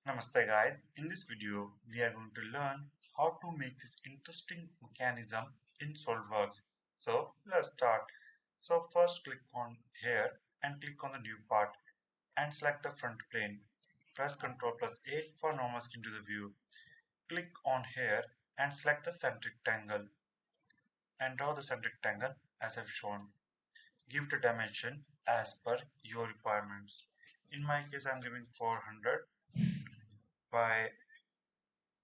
Namaste guys, in this video we are going to learn how to make this interesting mechanism in Solidworks. So let's start. So first click on here and click on the new part and select the front plane. Press Ctrl+8 for normal skin to the view. Click on here and select the center rectangle and draw the center rectangle as I've shown. Give the dimension as per your requirements. In my case I'm giving 400 by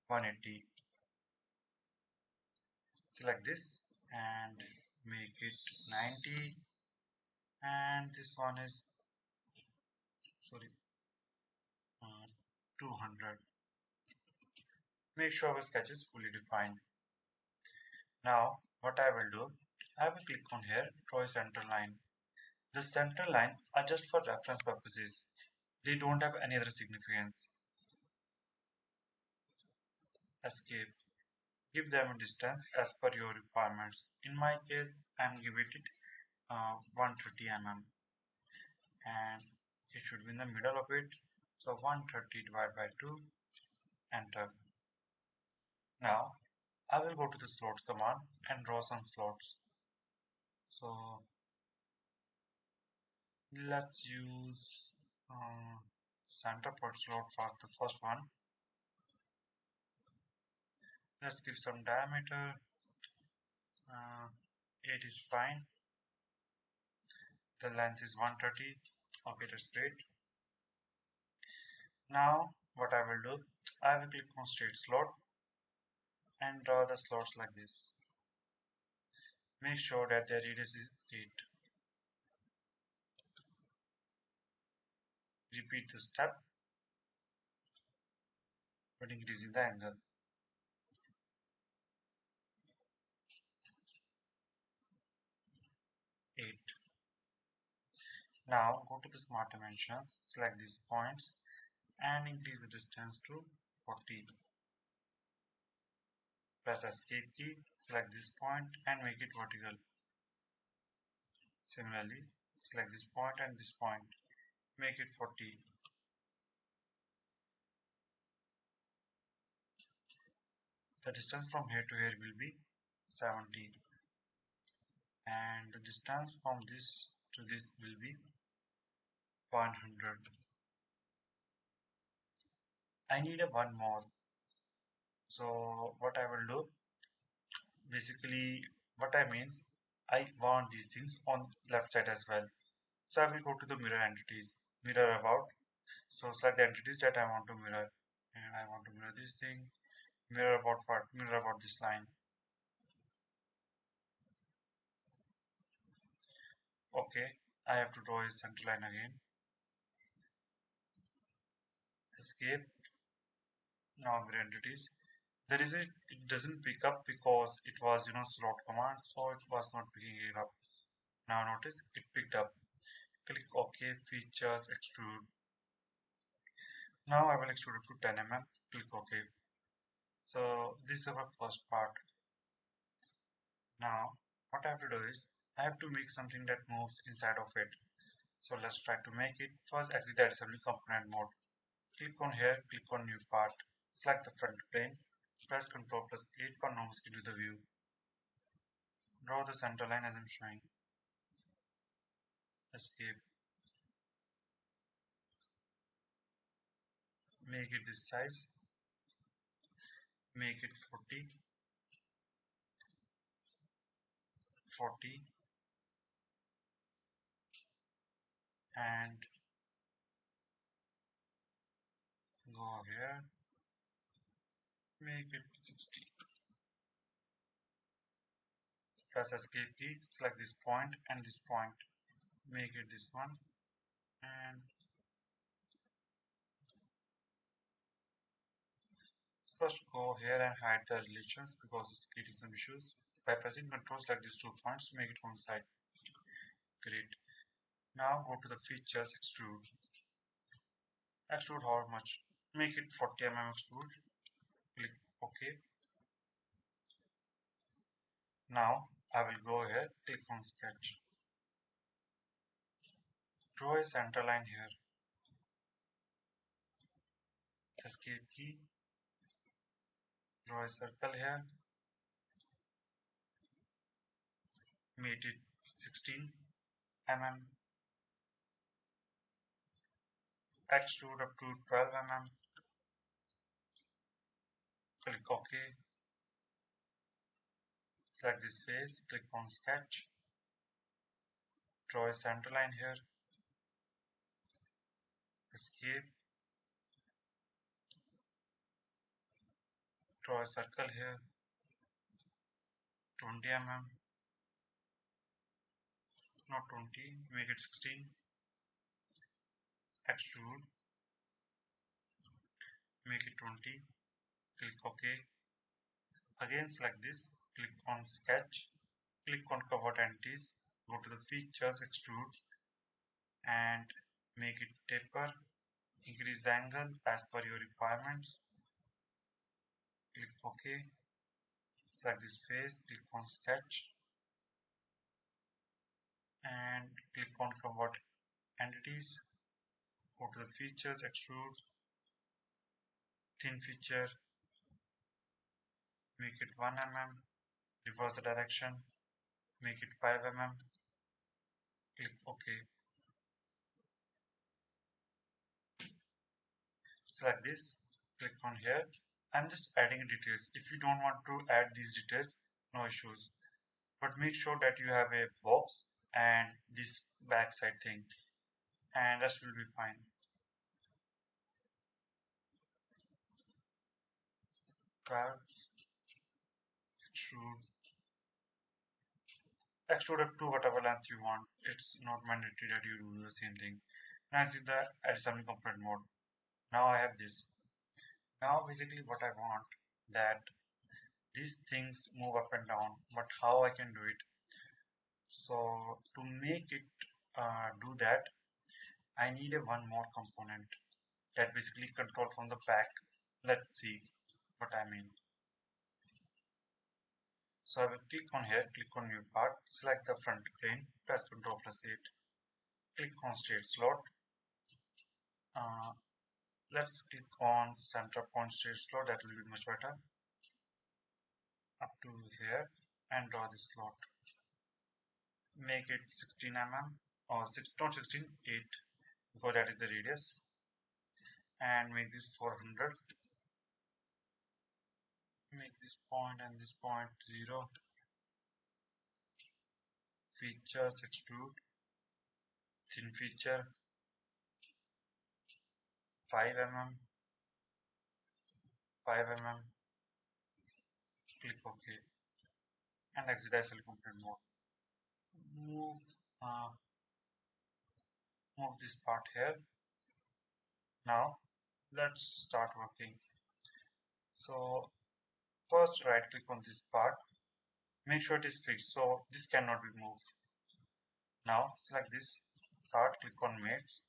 180. Select this and make it 90, and this one is sorry uh, 200. Make sure our sketch is fully defined. Now what I will do, I will click on here, draw a center line. The center line are just for reference purposes, they don't have any other significance. Escape. Give them a distance as per your requirements. In my case I am giving it 130 mm, and it should be in the middle of it. So 130 divided by 2, enter. Now I will go to the slot command and draw some slots. So let's use center point slot for the first one. Let's give some diameter. uh, 8 is fine. The length is 130. Okay, that's great. Now what I will do, I will click on straight slot and draw the slots like this. Make sure that the radius is 8. Repeat the step but increasing the angle. 8. Now go to the smart dimensions, select these points and increase the distance to 40. Press escape key, select this point and make it vertical. Similarly, select this point and this point, make it 40. The distance from here to here will be 70, and the distance from this to this will be 100. I need a one more. So what I will do, basically what I means, I want these things on left side as well. So I will go to the mirror entities, mirror about. So select the entities that I want to mirror, and I want to mirror this thing, mirror about what, mirror about this line. Okay, I have to draw a center line again. Escape. Now mirror entities. There is it doesn't pick up because it was slot command, so it was not picking it up. Now notice it picked up. Click OK, features, extrude. Now I will extrude it to 10 mm. Click OK. So this is our first part. Now what I have to do is I have to make something that moves inside of it. So let's try to make it. First exit the assembly component mode. Click on here, click on new part. Select the front plane. Press Ctrl+8 for normal skin to the view. Draw the center line as I'm showing. Escape. Make it this size. Make it 40. 40. And go here. Make it 60. Press escape key, select this point and this point. Make it this one, and first go here and hide the relations because it's creating some issues. By pressing Ctrl select these 2 points, make it coincide. Great. Now go to the features, extrude. Extrude how much? Make it 40 mm extrude. Click OK. Now I will go here, click on sketch. Draw a center line here. escape key, draw a circle here, make it 16 mm, extrude up to 12 mm, click OK, select this face, click on sketch, draw a center line here, escape, draw a circle here, 20 mm, not 20, make it 16, extrude, make it 20, click OK, again select this, click on sketch, click on covered entities, go to the features, extrude, and make it taper, increase the angle as per your requirements, click OK, select this face, click on sketch, and click on convert entities, go to the features, extrude, thin feature, make it 1 mm, reverse the direction, make it 5 mm, click OK, select this, click on here. I'm just adding details. If you don't want to add these details, no issues, but make sure that you have a box and this backside thing, and that will be fine. Curves, extrude, extrude up to whatever length you want. It's not mandatory that you do the same thing. Now I see the assembly component mode. Now I have this. Now basically what I want, that these things move up and down, but how I can do it? So to make it do that, I need a one more component that basically control from the back. Let's see what I mean. So I will click on here, click on new part, select the front plane, press Ctrl plus 8, click on straight slot. Uh, let's click on center point straight slot, that will be much better. Up to here and draw this slot. Make it 16 mm or 6, not 16, 8, because that is the radius. And make this 400. Make this point and this point 0. Features, extrude, thin feature, 5 mm, 5 mm, click OK, and exit assembly complete mode. Move, uh, move this part here. Now let's start working. So first right click on this part, make sure it is fixed, so this cannot be moved. Now select this part, click on mates,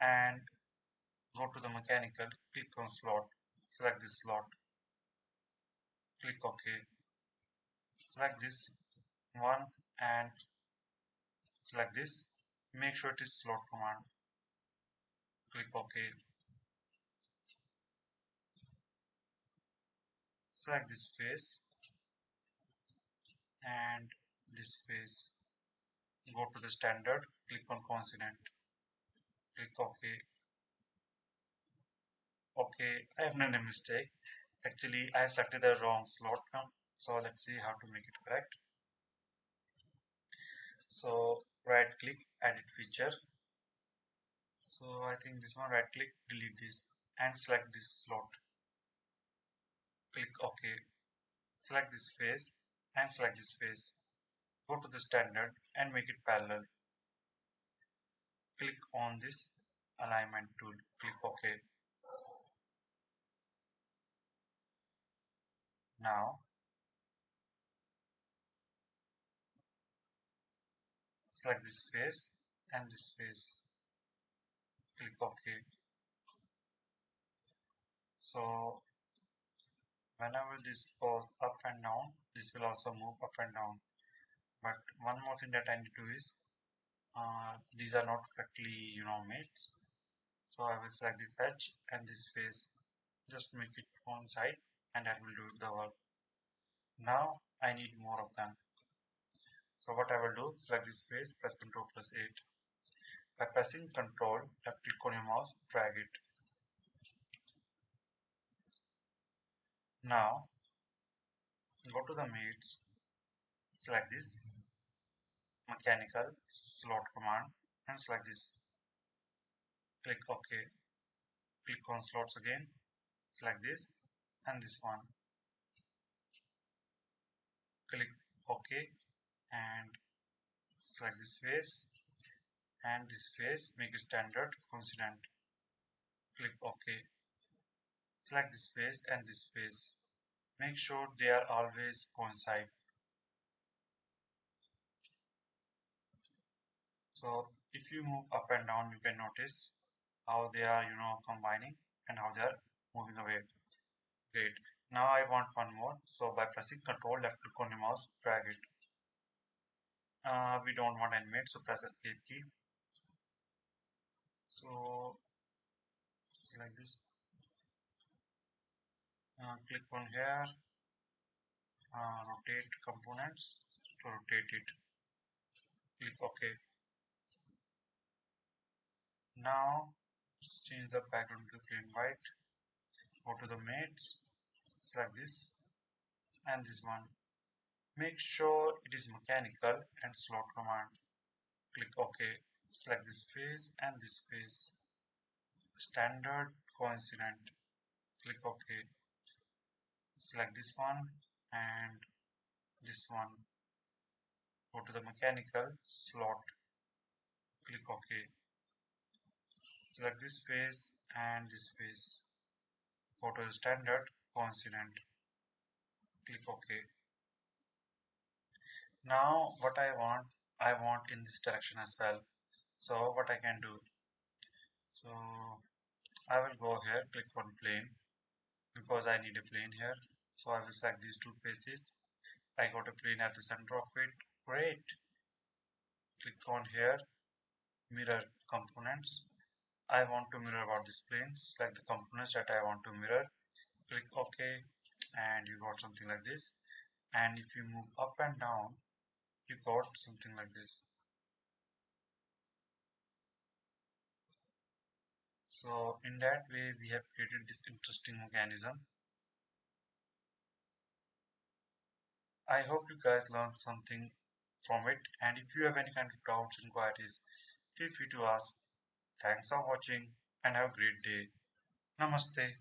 and go to the mechanical, click on slot, select this slot, click OK, select this one and select this, make sure it is slot command, click OK, select this face and this face, go to the standard, click on coincident, click OK. Okay, I have made a mistake. Actually, I have selected the wrong slot count. So let's see how to make it correct. So right click, edit feature. So I think this one, right click, delete this and select this slot. Click OK. Select this face and select this face. Go to the standard and make it parallel. Click on this alignment tool. Click OK. Now select this face and this face. Click OK. So whenever this goes up and down, this will also move up and down. But one more thing that I need to do is, these are not correctly, mates. So I will select this edge and this face. just make it one side and that will do the work. Now I need more of them. So what I will do, select this face, press Ctrl plus 8. By pressing Ctrl, left click on your mouse, drag it. Now go to the mates, select this mechanical slot command and select this. Click OK. Click on slots again, select this and this one. Click OK and select this face and this face, make it standard coincident. Click OK. Select this face and this face. Make sure they are always coincide. So if you move up and down, you can notice how they are, combining and how they are moving away. Great. Now I want one more. So by pressing Ctrl left click on your mouse, drag it. We don't want animate, so press Escape key. So select this. Click on here. Rotate components to rotate it. Click OK. Now just change the background to plain white. Go to the mates. Select this and this one. Make sure it is mechanical and slot command. Click OK. Select this face and this face. Standard coincident. Click OK. Select this one and this one. Go to the mechanical slot. Click OK. Select this face and this face. Go to the standard coincident. Click OK. Now what I want in this direction as well. So what I can do, so I will go here, click on plane because I need a plane here. So I will select these two faces. I got a plane at the center of it. Great. Click on here, mirror components. I want to mirror about this plane. Select the components that I want to mirror. Click OK and you got something like this. And if you move up and down, you got something like this. So in that way we have created this interesting mechanism. I hope you guys learned something from it, and if you have any kind of doubts and inquiries, feel free to ask. Thanks for watching and have a great day. Namaste.